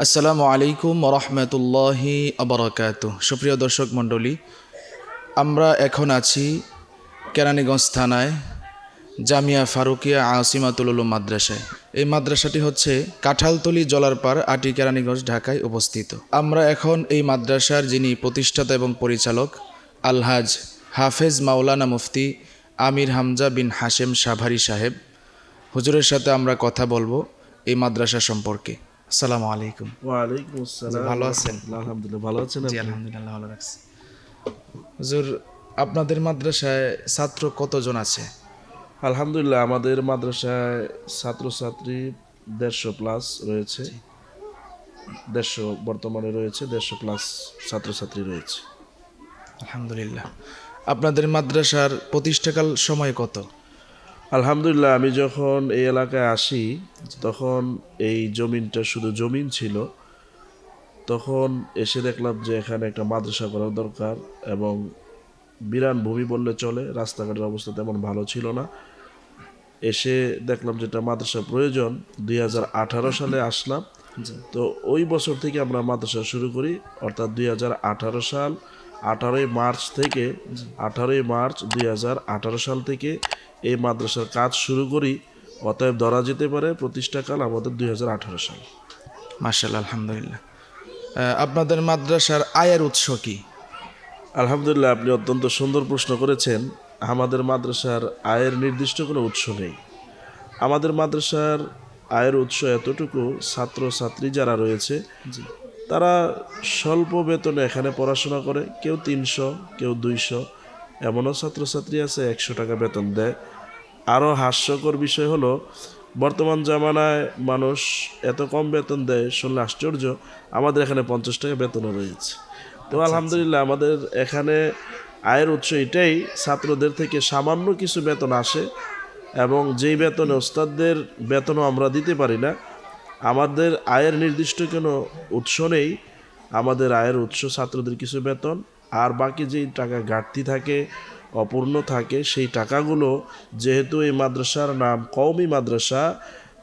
আসসালামু আলাইকুম রহমতুল্লাহি আবরাকাতুহ। সুপ্রিয় দর্শক মণ্ডলী, আমরা এখন আছি কেরানীগঞ্জ থানায় জামিয়া ফারুকিয়া আসিমাতুল উলুম মাদ্রাসায়। এই মাদ্রাসাটি হচ্ছে কাঁঠালতলী জলারপাড়, আটি, কেরানীগঞ্জ, ঢাকায় অবস্থিত। আমরা এখন এই মাদ্রাসার যিনি প্রতিষ্ঠাতা এবং পরিচালক আলহাজ হাফেজ মাওলানা মুফতি আমির হামজা বিন হাশেম সাভারি সাহেব হুজুরের সাথে আমরা কথা বলবো এই মাদ্রাসা সম্পর্কে। আসসালামু আলাইকুম। ওয়ালাইকুম আসসালাম। ভালো আছেন? আলহামদুলিল্লাহ, ভালো আছেন জি আপনি? আলহামদুলিল্লাহ ভালো রাখছি। হুজুর, আপনাদের মাদ্রাসায় ছাত্র কতজন আছে? আলহামদুলিল্লাহ, আমাদের মাদ্রাসায় ছাত্রছাত্রী 150+ রয়েছে। 150 বর্তমানে রয়েছে, 150+ ছাত্রছাত্রী রয়েছে। আলহামদুলিল্লাহ। আপনাদের মাদ্রাসার প্রতিষ্ঠাকাল সময় কত? আলহামদুলিল্লাহ, আমি যখন এই এলাকায় আসি তখন এই জমিনটা শুধু জমিন ছিল। তখন এসে দেখলাম যে এখানে একটা মাদ্রাসা করার দরকার, এবং বিরান ভূমি বললে চলে, রাস্তাঘাটের অবস্থা তেমন ভালো ছিল না। এসে দেখলাম যেটা মাদ্রাসা প্রয়োজন। 2018 সালে আসলাম। তো ওই বছর থেকে আমরা মাদ্রাসা শুরু করি, অর্থাৎ 2018 সাল 18ই মার্চ থেকে 18ই মার্চ 2018 সাল থেকে এই মাদ্রাসার কাজ শুরু করি। অতএব ধরা যেতে পারে প্রতিষ্ঠাকাল আমাদের 2018 সাল। মাশাআল্লাহ, আলহামদুলিল্লাহ। আপনাদের মাদ্রাসার আয়ের উৎস কি? আলহামদুলিল্লাহ, আপনি অত্যন্ত সুন্দর প্রশ্ন করেছেন। আমাদের মাদ্রাসার আয়ের নির্দিষ্ট কোনো উৎস নেই। আমাদের মাদ্রাসার আয়ের উৎস এতটুকু, ছাত্রছাত্রী যারা রয়েছে তারা স্বল্প বেতনে এখানে পড়াশোনা করে। কেউ 300, কেউ 200, এমনও ছাত্রছাত্রী আছে 100 টাকা বেতন দেয়। আরও হাস্যকর বিষয় হলো, বর্তমান জামানায় মানুষ এত কম বেতন দেয় শুনলে আশ্চর্য, আমাদের এখানে 50 টাকা বেতনও রয়েছে। তো আলহামদুলিল্লাহ, আমাদের এখানে আয়ের উৎস এটাই, ছাত্রদের থেকে সামান্য কিছু বেতন আসে, এবং যেই বেতনে ওস্তাদদের বেতনও আমরা দিতে পারি না। আমাদের আয়ের নির্দিষ্ট কোনো উৎস নেই। আমাদের আয়ের উৎস ছাত্রদের কিছু বেতন, আর বাকি যেই টাকা ঘাটতি থাকে, অপূর্ণ থাকে, সেই টাকাগুলো, যেহেতু এই মাদ্রাসার নাম কওমি মাদ্রাসা,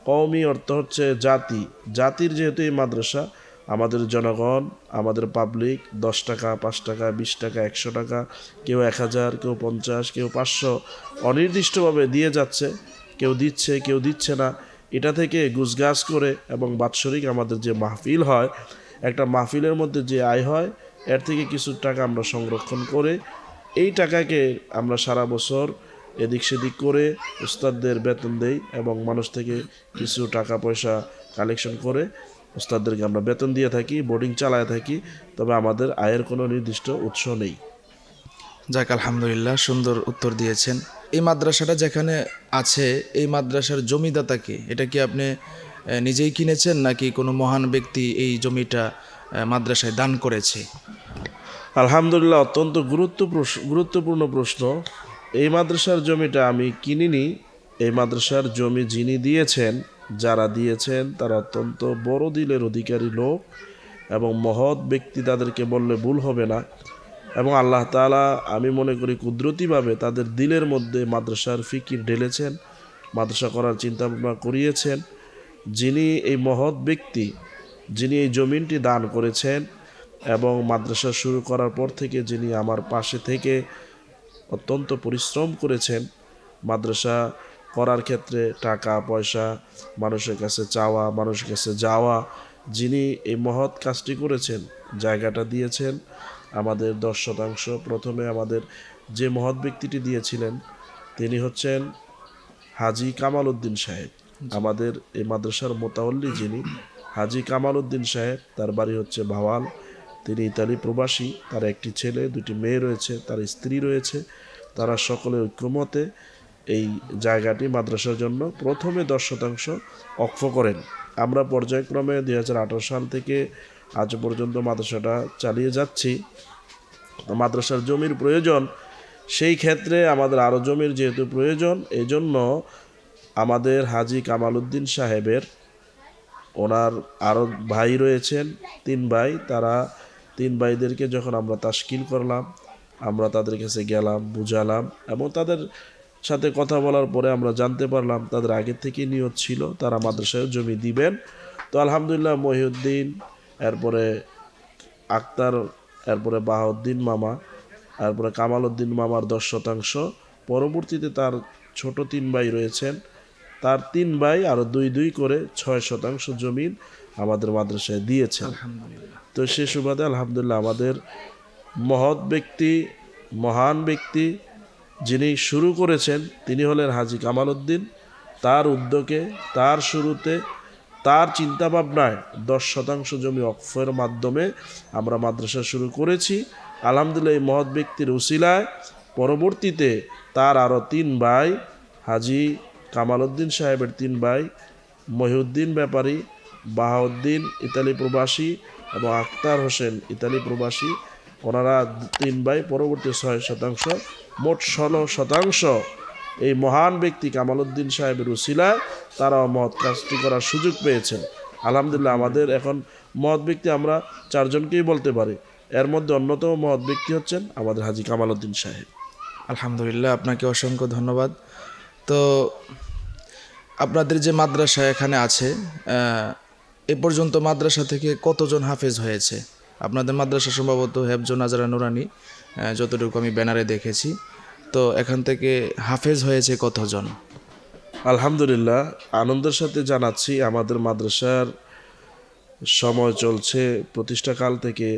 কওমি অর্থ হচ্ছে জাতি, জাতির যেহেতু এই মাদ্রাসা, আমাদের জনগণ, আমাদের পাবলিক 10 টাকা, 5 টাকা, 20 টাকা, 100 টাকা, কেউ 1000, কেউ 50, কেউ 500 অনির্দিষ্টভাবে দিয়ে যাচ্ছে। কেউ দিচ্ছে, কেউ দিচ্ছে না। এটা থেকে গুছগাছ করে, এবং বাৎসরিক আমাদের যে মাহফিল হয়, একটা মাহফিলের মধ্যে যে আয় হয়, এর থেকে কিছু টাকা আমরা সংরক্ষণ করে এই টাকাকে আমরা সারা বছর এদিক সেদিক করে উস্তাদদের বেতন দেই, এবং মানুষ থেকে কিছু টাকা পয়সা কালেকশন করে উস্তাদদেরকে আমরা বেতন দিয়ে থাকি, বোর্ডিং চালায় থাকি। তবে আমাদের আয়ের কোনো নির্দিষ্ট উৎস নেই। যাক, আলহামদুলিল্লাহ, সুন্দর উত্তর দিয়েছেন। এই মাদ্রাসাটা যেখানে আছে, এই মাদ্রাসার জমিদাতাকে, এটা কি আপনি নিজেই কিনেছেন নাকি কোনো মহান ব্যক্তি এই জমিটা মাদ্রাসায় দান করেছে? আলহামদুলিল্লাহ, অত্যন্ত গুরুত্বপূর্ণ প্রশ্ন। এই মাদ্রাসার জমিটা আমি কিনিনি। এই মাদ্রাসার জমি যিনি দিয়েছেন, যারা দিয়েছেন, তারা অত্যন্ত বড় দিলের অধিকারী লোক এবং মহৎ ব্যক্তি, তাদেরকে বললে ভুল হবে না। এবং আল্লাহ তাআলা, আমি মনে করি, কুদরতিভাবে তাদের দিলের মধ্যে মাদ্রাসার ফিকির ঢেলেছেন, মাদ্রাসা করার চিন্তা ভাবনা করিয়েছেন। যিনি এই মহৎ ব্যক্তি, যিনি এই জমিনটি দান করেছেন, এবং মাদ্রাসা শুরু করার পর থেকে যিনি আমার পাশে থেকে অত্যন্ত পরিশ্রম করেছেন, মাদ্রাসা করার ক্ষেত্রে টাকা পয়সা মানুষের কাছে চাওয়া, মানুষের কাছে যাওয়া, যিনি এই মহৎ কাজটি করেছেন, জায়গাটা দিয়েছেন আমাদের 10%। প্রথমে আমাদের যে মহৎ ব্যক্তিটি দিয়েছিলেন তিনি হচ্ছেন হাজী কামাল উদ্দিন সাহেব। আমাদের এই মাদ্রাসার মোতাওয়াল্লি যিনি, হাজী কামাল উদ্দিন সাহেব, তার বাড়ি হচ্ছে ভাওয়াল। তিনি ইতালি প্রবাসী। তার একটি ছেলে, 2টি মেয়ে রয়েছে, তার স্ত্রী রয়েছে। তারা সকলে ঐক্যমতে এই জায়গাটি মাদ্রাসার জন্য প্রথমে 10% অক্ষ করেন। আমরা পর্যায়ক্রমে 2018 সাল থেকে আজ পর্যন্ত মাদ্রাসাটা চালিয়ে যাচ্ছি। মাদ্রাসার জমির প্রয়োজন, সেই ক্ষেত্রে আমাদের আরও জমির যেহেতু প্রয়োজন, এই জন্য আমাদের হাজী কামাল উদ্দিন সাহেবের, ওনার আরও ভাই রয়েছেন, 3 ভাই। তারা 3 ভাইদেরকে যখন আমরা তাশকিল করলাম, আমরা তাদের কাছে গেলাম, বুঝালাম, এবং তাদের সাথে কথা বলার পরে আমরা জানতে পারলাম তাদের আগে থেকে নিয়ত ছিল তারা মাদ্রাসায় জমি দিবেন। তো আলহামদুলিল্লাহ মহিউদ্দিন, এরপরে আক্তার, এরপরে বাহাউদ্দিন মামা, এরপরে কামাল উদ্দিন মামার 10%, পরবর্তীতে তার ছোট 3 ভাই রয়েছেন, তার 3 ভাই আরও 2 করে 6% জমিন আমাদের মাদ্রাসায় দিয়েছেন। তো সে সুবাদে আলহামদুলিল্লাহ আমাদের মহৎ ব্যক্তি, মহান ব্যক্তি যিনি শুরু করেছেন তিনি হলেন হাজী কামাল উদ্দিন। তার উদ্যোগে, তার শুরুতে, তার চিন্তাভাবনায় 10% জমি ওয়াকফের মাধ্যমে আমরা মাদ্রাসা শুরু করেছি। আলহামদুলিল্লাহ এই মহৎ ব্যক্তির উসিলায় পরবর্তীতে তার আরও 3 ভাই, হাজী কামাল উদ্দিন সাহেবের 3 ভাই, মহিউদ্দিন ব্যাপারী, বাহাউদ্দিন ইতালি প্রবাসী এবং আক্তার হোসেন ইতালি প্রবাসী, ওনারা 3 ভাই পরবর্তী 6%, মোট 16% এই মহান ব্যক্তি কামাল উদ্দিন সাহেবের উসিলায় তারাও মহৎ কাজটি করার সুযোগ পেয়েছেন। আলহামদুলিল্লাহ আমাদের এখন মহৎ ব্যক্তি আমরা 4 জনকেই বলতে পারি, এর মধ্যে অন্যতম মহৎ ব্যক্তি হচ্ছেন আমাদের হাজী কামাল উদ্দিন সাহেব। আলহামদুলিল্লাহ, আপনাকে অসংখ্য ধন্যবাদ। তো আপনাদের যে মাদ্রাসা এখানে আছে, এ পর্যন্ত মাদ্রাসা থেকে কতজন হাফেজ হয়েছে? আপনাদের মাদ্রাসা সম্ভবত হেফজ নাজারা নুরানি, যতটুকু আমি ব্যানারে দেখেছি। তো এখান থেকে হাফেজ হয়েছে কতজন? আলহামদুলিল্লাহ, আনন্দের সাথে জানাচ্ছি আমাদের মাদ্রাসার সময় চলছে প্রতিষ্ঠাকাল থেকে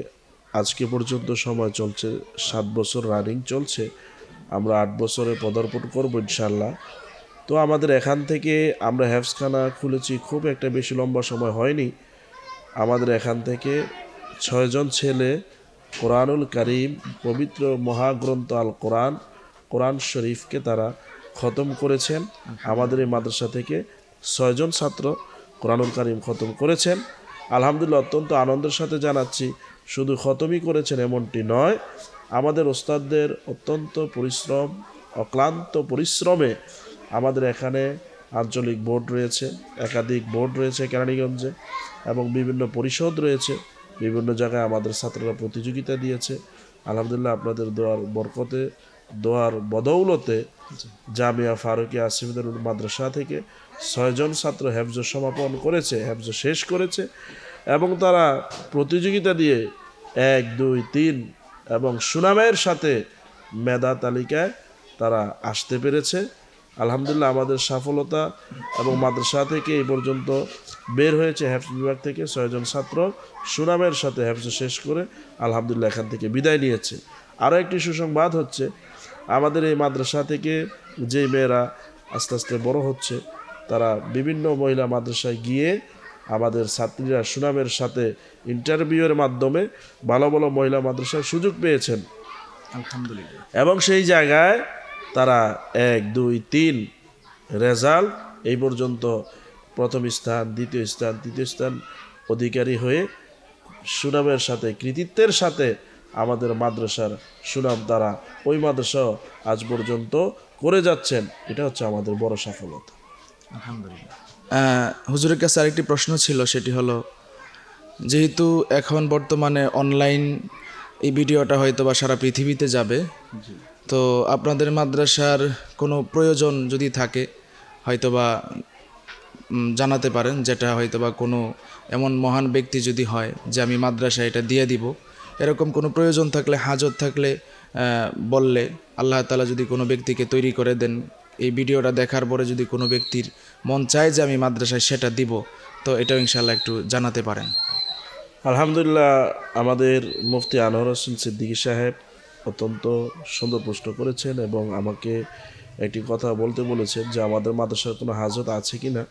আজকে পর্যন্ত সময় চলছে 7 বছর রানিং চলছে। আমরা 8 বছরে পদার্পণ করব ইনশাল্লাহ। তো আমাদের এখান থেকে আমরা হেফজখানা খুলেছি, খুব একটা বেশি লম্বা সময় হয়নি। আমাদের এখান থেকে 6 জন ছেলে কোরআনুল কারীম, পবিত্র মহাগ্রন্থ আল কোরআন, কোরআন শরীফকে তারা খতম করেছেন। আমাদের এই মাদ্রাসা থেকে 6 জন ছাত্র কোরআনুল কারীম খতম করেছেন। আলহামদুলিল্লাহ, অত্যন্ত আনন্দের সাথে জানাচ্ছি, শুধু খতমই করেছেন এমনটি নয়, আমাদের ওস্তাদদের অত্যন্ত পরিশ্রম, অক্লান্ত পরিশ্রমে আমাদের এখানে আঞ্চলিক বোর্ড রয়েছে, একাধিক বোর্ড রয়েছে কেরানীগঞ্জে, এবং বিভিন্ন পরিষদ রয়েছে, বিভিন্ন জায়গায় আমাদের ছাত্ররা প্রতিযোগিতা দিয়েছে। আলহামদুলিল্লাহ আপনাদের দোয়ার বরকতে, দোয়ার বদৌলতে জামিয়া ফারুকিয়া আসিফুদ্দিন মাদ্রাসা থেকে 6 জন ছাত্র হেফজ সমাপন করেছে, হেফজ শেষ করেছে, এবং তারা প্রতিযোগিতা দিয়ে 1, 2, 3 এবং সুনামের সাথে মেধা তালিকায় তারা আসতে পেরেছে। আলহামদুলিল্লাহ আমাদের সফলতা, এবং মাদ্রাসা থেকে এই পর্যন্ত বের হয়েছে হেফজ বিভাগ থেকে 6 জন ছাত্র সুনামের সাথে হেফজ শেষ করে আলহামদুলিল্লাহ এখান থেকে বিদায় নিয়েছে। আরও একটি সুসংবাদ হচ্ছে, আমাদের এই মাদ্রাসা থেকে যে মেয়েরা আস্তে আস্তে বড় হচ্ছে, তারা বিভিন্ন মহিলা মাদ্রাসায় গিয়ে আমাদের ছাত্রীরা সুনামের সাথে ইন্টারভিউয়ের মাধ্যমে ভালো ভালো মহিলা মাদ্রাসায় সুযোগ পেয়েছেন। আলহামদুলিল্লাহ। এবং সেই জায়গায় তারা 1, 2, 3 রেজাল্ট এই পর্যন্ত প্রথম স্থান, দ্বিতীয় স্থান, তৃতীয় স্থান অধিকারী হয়ে সুনামের সাথে, কৃতিত্বের সাথে আমাদের মাদ্রাসার সুনাম তারা ওই মাদ্রাসা আজ পর্যন্ত করে যাচ্ছেন। এটা হচ্ছে আমাদের বড় সফলতা। আলহামদুলিল্লাহ। হুজুরের কাছে আরেকটি প্রশ্ন ছিল, সেটি হলো, যেহেতু এখন বর্তমানে অনলাইন এই ভিডিওটা হয়তো বা সারা পৃথিবীতে যাবে, তো আপনাদের মাদ্রাসার কোনো প্রয়োজন যদি থাকে হয়তোবা জানাতে পারেন, যেটা হয়তোবা কোনো এমন মহান ব্যক্তি যদি হয় যে আমি মাদ্রাসায় এটা দিয়ে দিব, এরকম কোনো প্রয়োজন থাকলে, হাজত থাকলে বললে, আল্লাহ তাআলা যদি কোনো ব্যক্তিকে তৈরি করে দেন, এই ভিডিওটা দেখার পরে যদি কোনো ব্যক্তির মন চায় যে আমি মাদ্রাসায় সেটা দিব, তো এটাও ইনশাআল্লাহ একটু জানাতে পারেন। আলহামদুলিল্লাহ আমাদের মুফতি আনোয়ার হোসেন সিদ্দিকী সাহেব অত্যন্ত সুন্দর প্রশ্ন করেছেন, এবং আমাকে একটি কথা বলতে বলেছেন যে আমাদের মাদ্রাসার কোনো হাজত আছে কি না।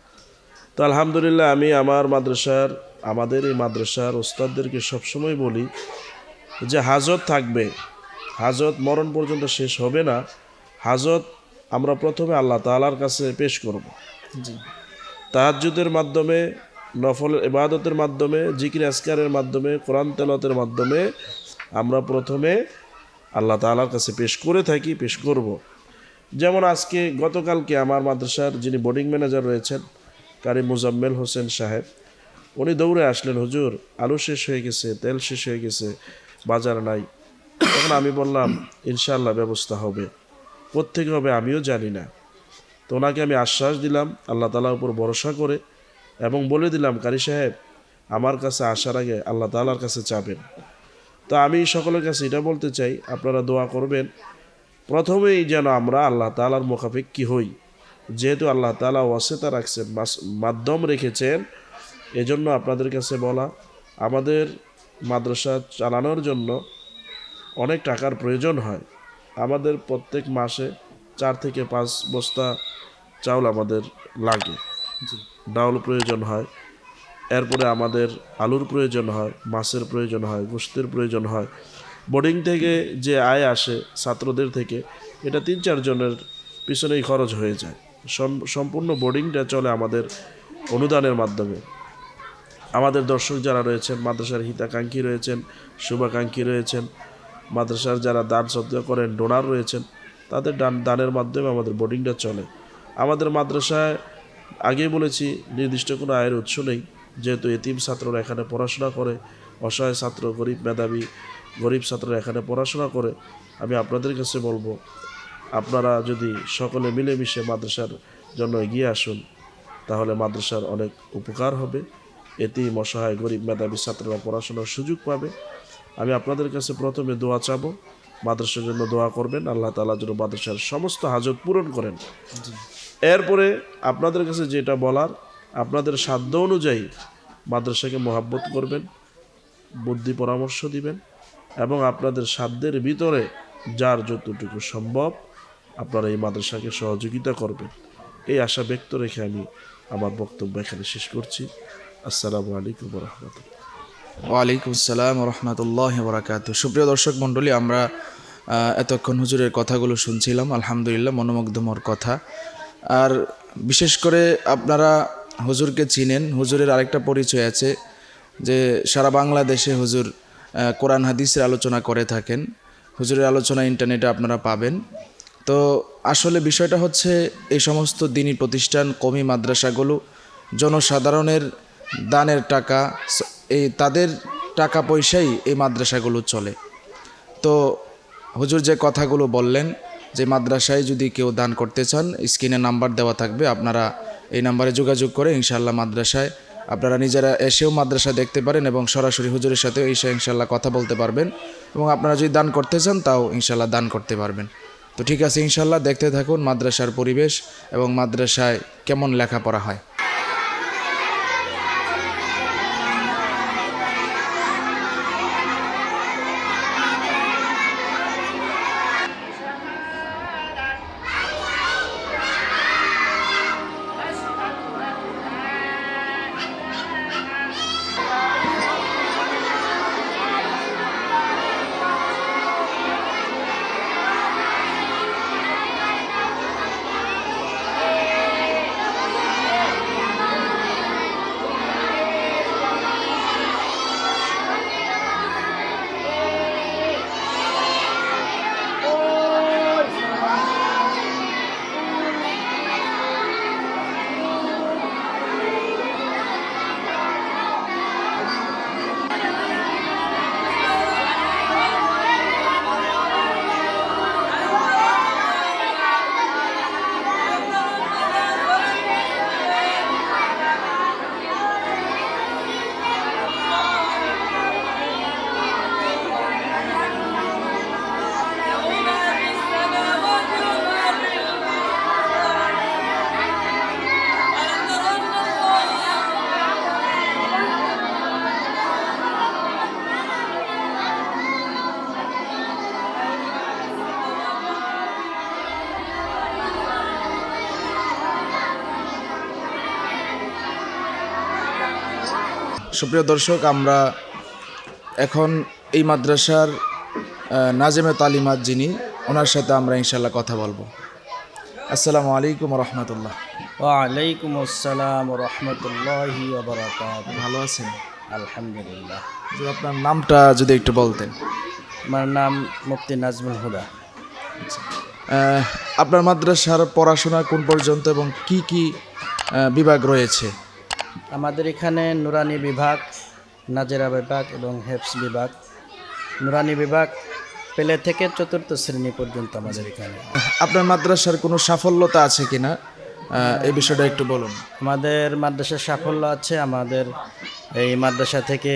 তো আলহামদুলিল্লাহ আমি আমাদের এই মাদ্রাসার ওস্তাদদেরকে সবসময় বলি যে হাজত থাকবে, হাজত মরণ পর্যন্ত শেষ হবে না। হাজত আমরা প্রথমে আল্লাহ তাআলার কাছে পেশ করব, তাহাজ্জুদের মাধ্যমে, নফল ইবাদতের মাধ্যমে, জিকির আজকারের মাধ্যমে, কোরআন তেলাওয়াতের মাধ্যমে আমরা প্রথমে আল্লাহ তাআলার কাছে পেশ করে থাকি, পেশ করব। যেমন আজকে গতকালকে আমার মাদ্রাসার যিনি বোর্ডিং ম্যানেজার রয়েছেন কারি মুজাম্মেল হোসেন সাহেব, উনি দৌড়ে আসলেন, হুজুর আলু শেষ হয়ে গেছে, তেল শেষ হয়ে গেছে, বাজার নাই। তখন আমি বললাম ইনশাআল্লাহ ব্যবস্থা হবে, কোত্থেকে হবে আমিও জানি না। তো ওনাকে আমি আশ্বাস দিলাম আল্লাহ তাআলার উপর ভরসা করে এবং বলে দিলাম কারি সাহেব আমার কাছে আসার আগে আল্লাহ তাআলার কাছে চাবেন। তো আমি সকলের কাছে এটা বলতে চাই, আপনারা দোয়া করবেন প্রথমেই যেন আমরা আল্লাহ তাআলার মুখাপেক্ষী হই। যেহেতু আল্লাহ তাআলা ওয়াসিতা রাখছেন, মাধ্যম রেখেছেন, এজন্য আপনাদের কাছে বলা, আমাদের মাদ্রাসা চালানোর জন্য অনেক টাকার প্রয়োজন হয়। আমাদের প্রত্যেক মাসে 4 থেকে 5 বস্তা চাউল আমাদের লাগে, ডাউল প্রয়োজন হয়, এরপরে আমাদের আলুর প্রয়োজন হয়, মাছের প্রয়োজন হয়, গোশতের প্রয়োজন হয়। বোর্ডিং থেকে যে আয় আসে ছাত্রদের থেকে, এটা 3-4 জনের পিছনেই খরচ হয়ে যায়। সম্পূর্ণ বোর্ডিংটা চলে আমাদের অনুদানের মাধ্যমে। আমাদের দর্শক যারা রয়েছেন, মাদ্রাসার হিতাকাঙ্ক্ষী রয়েছেন, শুভাকাঙ্ক্ষী রয়েছেন, মাদ্রাসার যারা দান সদকা করেন, ডোনার রয়েছেন, তাদের দানের মাধ্যমে আমাদের বোর্ডিংটা চলে। আমাদের মাদ্রাসায় আগেই বলেছি নির্দিষ্ট কোনো আয়ের উৎস নেই, যেহেতু এতিম ছাত্ররা এখানে পড়াশোনা করে, অসহায় ছাত্র, গরিব মেধাবী গরিব ছাত্ররা এখানে পড়াশোনা করে। আমি আপনাদের কাছে বলবো, আপনারা যদি সকলে মিলেমিশে মাদ্রাসার জন্য এগিয়ে আসুন, তাহলে মাদ্রাসার অনেক উপকার হবে। এতিম অসহায় গরিব মেধাবী ছাত্ররা পড়াশোনার সুযোগ পাবে। আমি আপনাদের কাছে প্রথমে দোয়া চাবো, মাদ্রাসার জন্য দোয়া করবেন, আল্লাহ তাআলা যেন মাদ্রাসার সমস্ত হাজত পূরণ করেন। এরপরে আপনাদের কাছে যেটা বলার, আপনাদের সাধ্য অনুযায়ী মাদ্রাসাকে মহাব্বত করবেন, বুদ্ধি পরামর্শ দিবেন, এবং আপনাদের সাধ্যের ভিতরে যার যতটুকু সম্ভব আপনারা এই মাদ্রাসাকে সহযোগিতা করবেন। এই আশা ব্যক্ত রেখে আমি আমার বক্তব্য এখানে শেষ করছি। আসসালামু আলাইকুম ওয়া রাহমাতুল্লাহ। ওয়ালাইকুম আসসালাম রহমতুল্লাহ বরাকাতুহু। সুপ্রিয় দর্শক মণ্ডলী, আমরা এতক্ষণ হুজুরের কথাগুলো শুনছিলাম, আলহামদুলিল্লাহ মনোমুগ্ধমর কথা। আর বিশেষ করে আপনারা হুজুরকে চিনেন, হুজুরের আরেকটা পরিচয় আছে যে সারা বাংলাদেশে হুজুর কোরআন হাদিসের আলোচনা করে থাকেন। হুজুরের আলোচনা ইন্টারনেটে আপনারা পাবেন। তো আসলে বিষয়টা হচ্ছে, এই সমস্ত দ্বীনি প্রতিষ্ঠান, কওমি মাদ্রাসাগুলো জনসাধারণের দানের টাকা, এই তাদের টাকা পয়সাই এই মাদ্রাসাগুলো চলে। তো হুজুর যে কথাগুলো বললেন, যে মাদ্রাসায় যদি কেউ দান করতে চান, স্ক্রিনে নাম্বার দেওয়া থাকবে, আপনারা এই নাম্বারে যোগাযোগ করে ইনশাআল্লাহ মাদ্রাসায় আপনারা নিজেরা এসেও মাদ্রাসা দেখতে পারেন এবং সরাসরি হুজুরের সাথেও এসে ইনশাআল্লাহ কথা বলতে পারবেন, এবং আপনারা যদি দান করতে চান তাও ইনশাআল্লাহ দান করতে পারবেন। তো ঠিক আছে, ইনশাআল্লাহ দেখতে থাকুন মাদ্রাসার পরিবেশ এবং মাদ্রাসায় কেমন লেখাপড়া হয়। সুপ্রিয় দর্শক, আমরা এখন এই মাদ্রাসার নাজেমে তালিমাত যিনি, ওনার সাথে আমরা ইনশাআল্লাহ কথা বলবো। আসসালামু আলাইকুম রহমতুল্লাহ। ওয়ালাইকুম আসসালাম রহমতুল্লাহি ওয়া বারাকাতুহু। ভালো আছেন? আলহামদুলিল্লাহ। যে আপনার নামটা যদি একটু বলতেন। আমার নাম মুফতি নাজমুল হুদা। আপনার মাদ্রাসার পড়াশোনা কোন পর্যন্ত এবং কি কি বিভাগ রয়েছে? আমাদের এখানে নুরানি বিভাগ, নাজেরা বিভাগ এবং হেফস বিভাগ। নুরানি বিভাগ পেলে থেকে 4র্থ শ্রেণী পর্যন্ত আমাদের এখানে। আপনার মাদ্রাসার কোনো সাফল্যতা আছে কিনা এই বিষয়টা একটু বলুন। আমাদের মাদ্রাসার সাফল্য আছে। আমাদের এই মাদ্রাসা থেকে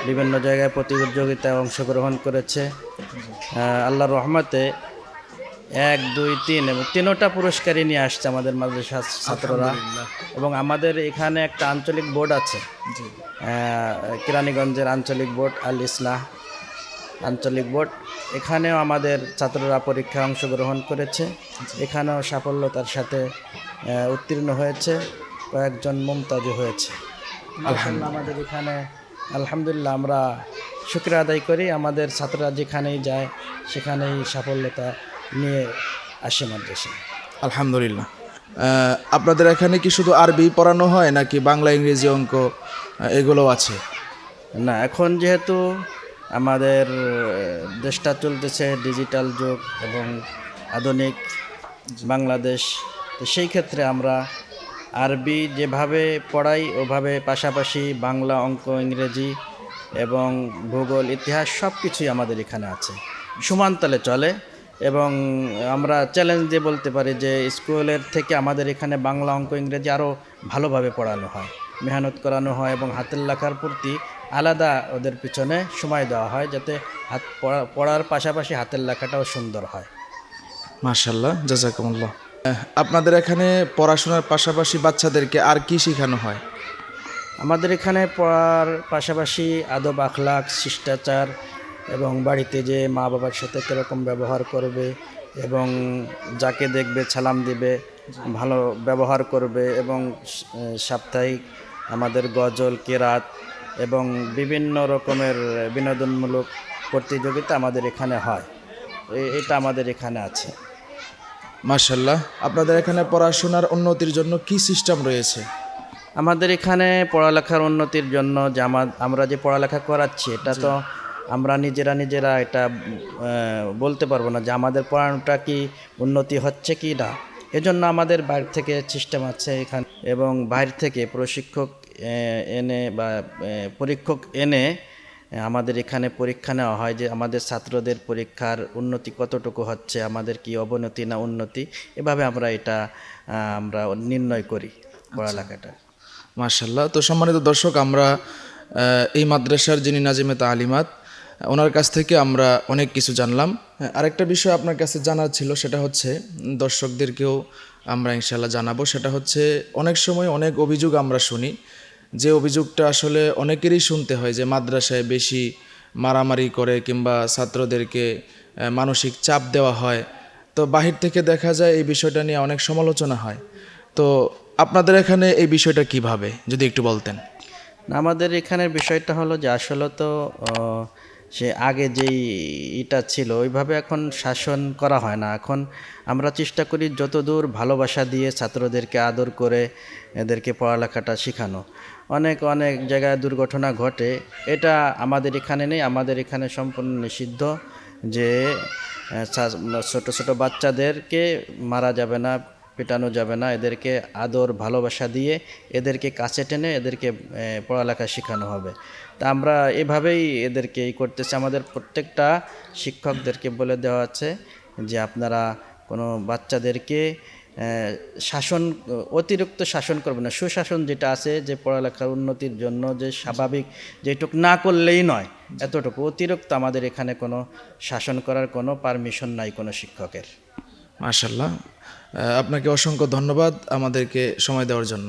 বিভিন্ন জায়গায় প্রতিযোগিতায় অংশগ্রহণ করেছে। আল্লাহর রহমতে 1, 2, 3 এবং 3টা পুরস্কারই নিয়ে আসছে আমাদের মাদ্রাসার ছাত্ররা। এবং আমাদের এখানে একটা আঞ্চলিক বোর্ড আছে, কেরানীগঞ্জের আঞ্চলিক বোর্ড আল ইসলাহ আঞ্চলিক বোর্ড। এখানেও আমাদের ছাত্ররা পরীক্ষায় অংশগ্রহণ করেছে, এখানেও সাফল্যতার সাথে উত্তীর্ণ হয়েছে, কয়েকজন মুমতাজও হয়েছে। আলহামদুলিল্লাহ আমাদের এখানে আলহামদুলিল্লাহ আমরা শুকরিয়া আদায় করি, আমাদের ছাত্ররা যেখানেই যায় সেখানেই সাফল্যতা নিয়ে আসে মাদ্রাসায়। আলহামদুলিল্লাহ। আপনাদের এখানে কি শুধু আরবি পড়ানো হয় নাকি বাংলা, ইংরেজি, অঙ্ক এগুলো আছে? না, এখন যেহেতু আমাদের দেশটা চলতেছে ডিজিটাল যুগ এবং আধুনিক বাংলাদেশ, তো সেই ক্ষেত্রে আমরা আরবি যেভাবে পড়াই ওভাবে পাশাপাশি বাংলা, অঙ্ক, ইংরেজি এবং ভূগোল, ইতিহাস সব কিছুই আমাদের এখানে আছে, সমানতালে চলে। এবং আমরা চ্যালেঞ্জ দিয়ে বলতে পারি যে স্কুলের থেকে আমাদের এখানে বাংলা, অঙ্ক, ইংরেজি আরও ভালোভাবে পড়ানো হয়, মেহনত করানো হয় এবং হাতের লেখার প্রতি আলাদা ওদের পিছনে সময় দেওয়া হয়, যাতে পড়ার পাশাপাশি হাতের লেখাটাও সুন্দর হয়। মাশাআল্লাহ, জাযাকুমুল্লাহ। আপনাদের এখানে পড়াশোনার পাশাপাশি বাচ্চাদেরকে আর কি শেখানো হয়? আমাদের এখানে পড়ার পাশাপাশি আদব, আখলাক, শিষ্টাচার এবং বাড়িতে যে মা বাবার সাথে কীরকম ব্যবহার করবে এবং যাকে দেখবে সালাম দিবে, ভালো ব্যবহার করবে এবং সাপ্তাহিক আমাদের গজল, কেরাত এবং বিভিন্ন রকমের বিনোদনমূলক প্রতিযোগিতা আমাদের এখানে হয়, এটা আমাদের এখানে আছে। মাশাআল্লাহ। আপনাদের এখানে পড়াশোনার উন্নতির জন্য কি সিস্টেম রয়েছে? আমাদের এখানে পড়ালেখার উন্নতির জন্য যে আমরা যে পড়ালেখা করাচ্ছি, এটা তো আমরা নিজেরা এটা বলতে পারবো না যে আমাদের পড়ানোটা কি উন্নতি হচ্ছে কি না। এজন্য আমাদের বাইরে থেকে সিস্টেম আছে এখানে, এবং বাইরে থেকে প্রশিক্ষক এনে বা পরীক্ষক এনে আমাদের এখানে পরীক্ষা নেওয়া হয় যে আমাদের ছাত্রদের পরীক্ষার উন্নতি কতটুকু হচ্ছে, আমাদের কি অবনতি না উন্নতি, এভাবে আমরা নির্ণয় করি পড়ালেখাটা। মাশাআল্লাহ। তো সম্মানিত দর্শক, আমরা এই মাদ্রাসার যিনি নাজিমে তালিমাত, ওনার কাছ থেকে আমরা অনেক কিছু জানলাম। আরেকটা বিষয় আপনার কাছে জানার ছিল, সেটা হচ্ছে দর্শকদেরকেও আমরা ইনশাআল্লাহ জানাবো। সেটা হচ্ছে অনেক সময় অনেক অভিযোগ আমরা শুনি, যে অভিযোগটা আসলে অনেকেরই শুনতে হয় যে মাদ্রাসায় বেশি মারামারি করে কিংবা ছাত্রদেরকে মানসিক চাপ দেওয়া হয়। তো বাহির থেকে দেখা যায় এই বিষয়টা নিয়ে অনেক সমালোচনা হয়। তো আপনাদের এখানে এই বিষয়টা কিভাবে, যদি একটু বলতেন। আমাদের এখানের বিষয়টা হলো যে আসলে তো সে আগে যেই এটা ছিল ওইভাবে এখন শাসন করা হয় না। এখন আমরা চেষ্টা করি যতদূর ভালোবাসা দিয়ে ছাত্রদেরকে আদর করে এদেরকে পড়ালেখাটা শেখানো। অনেক জায়গায় দুর্ঘটনা ঘটে, এটা আমাদের এখানে নেই। আমাদের এখানে সম্পূর্ণ নিষিদ্ধ যে ছোট বাচ্চাদেরকে মারা যাবে না, পেটানো যাবে না, এদেরকে আদর ভালোবাসা দিয়ে এদেরকে কাছে টেনে এদেরকে পড়ালেখা শেখানো হবে। তা আমরা এভাবেই এদেরকে করতেছি। আমাদের প্রত্যেকটা শিক্ষকদেরকে বলে দেওয়া আছে যে আপনারা কোনো বাচ্চাদেরকে অতিরিক্ত শাসন করবে না। সুশাসন যেটা আছে, যে পড়ালেখার উন্নতির জন্য যে স্বাভাবিক যেটুক না করলেই নয়, এতটুকু। অতিরিক্ত আমাদের এখানে কোনো শাসন করার কোনো পারমিশন নাই কোনো শিক্ষকের। মাশাআল্লাহ, আপনাকে অসংখ্য ধন্যবাদ আমাদেরকে সময় দেওয়ার জন্য।